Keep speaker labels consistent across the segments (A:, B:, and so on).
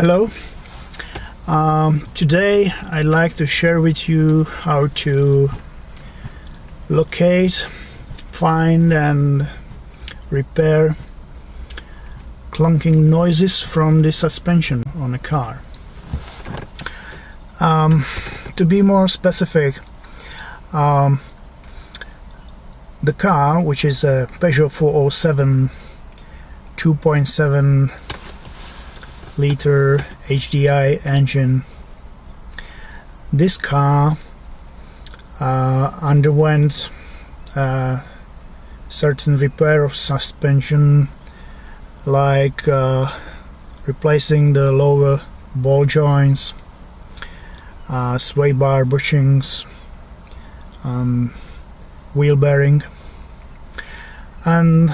A: Hello. Today I'd like to share with you how to locate, find and repair clunking noises from the suspension on a car. To be more specific, the car, which is a Peugeot 407 2.7 liter HDI engine, this car underwent certain repair of suspension, like replacing the lower ball joints, sway bar bushings, wheel bearing, and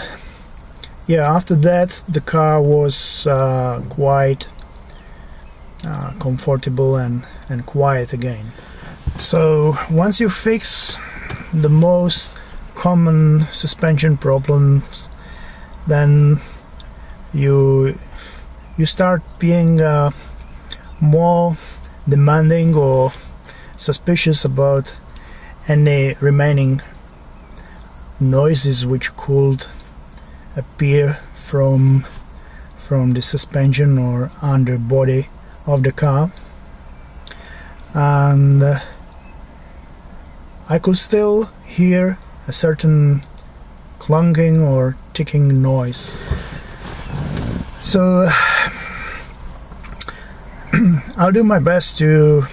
A: after that the car was quite comfortable and quiet again. So once you fix the most common suspension problems, then you start being more demanding or suspicious about any remaining noises which could appear from the suspension or underbody of the car. And I could still hear a certain clunking or ticking noise. So I'll do my best to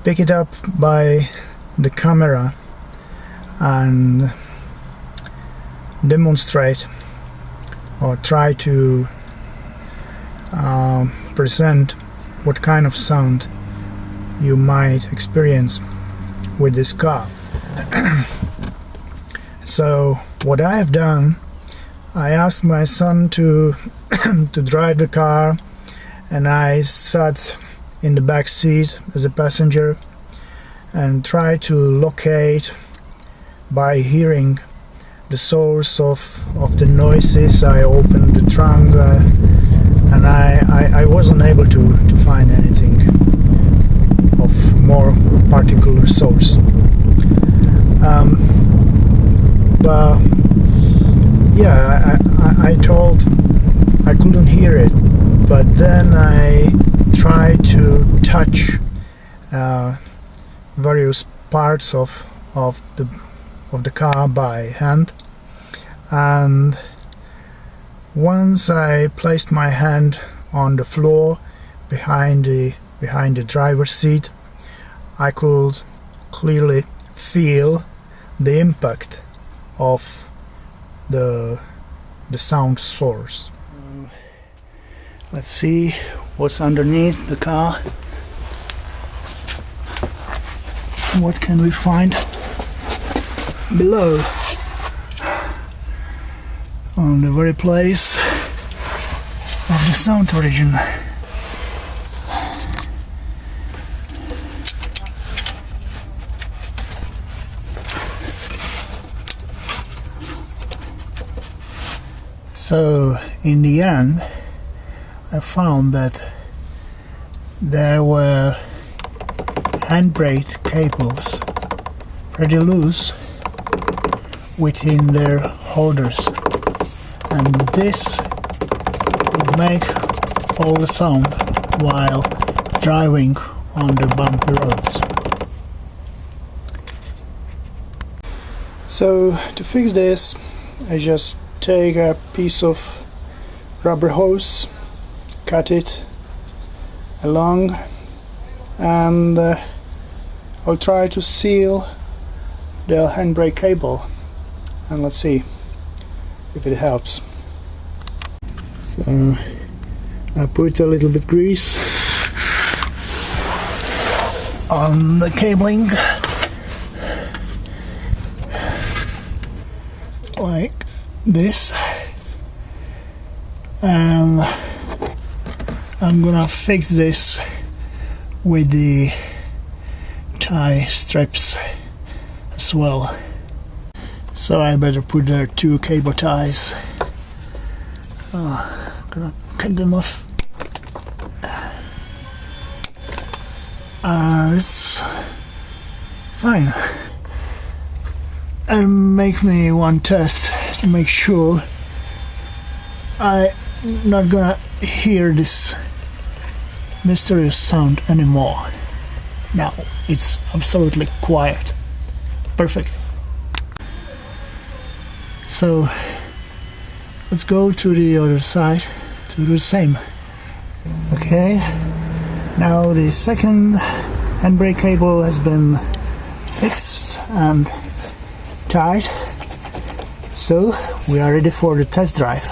A: pick it up by the camera and demonstrate or try to present what kind of sound you might experience with this car. So what I have done, I asked my son to to drive the car, and I sat in the back seat as a passenger and tried to locate by hearing the source of the noises. I opened the trunk and I wasn't able to find anything of more particular source. But I told I couldn't hear it, but then I tried to touch various parts of the car by hand, and once I placed my hand on the floor behind the driver's seat, I could clearly feel the impact of the sound source. Let's see what's underneath the car. What can we find below, on the very place of the sound origin? So in the end I found that there were handbrake cables pretty loose within their holders, and this would make all the sound while driving on the bumpy roads. So to fix this, I just take a piece of rubber hose, cut it along, and I'll try to seal the handbrake cable, and let's see if it helps. So I put a little bit grease on the cabling, like this, and I'm gonna fix this with the tie strips as well. So I better put there 2 cable ties. I'm gonna cut them off. It's fine. And make me one test to make sure I'm not gonna hear this mysterious sound anymore. Now it's absolutely quiet. Perfect. So let's go to the other side to do the same. Okay, now the second handbrake cable has been fixed and tied, so we are ready for the test drive.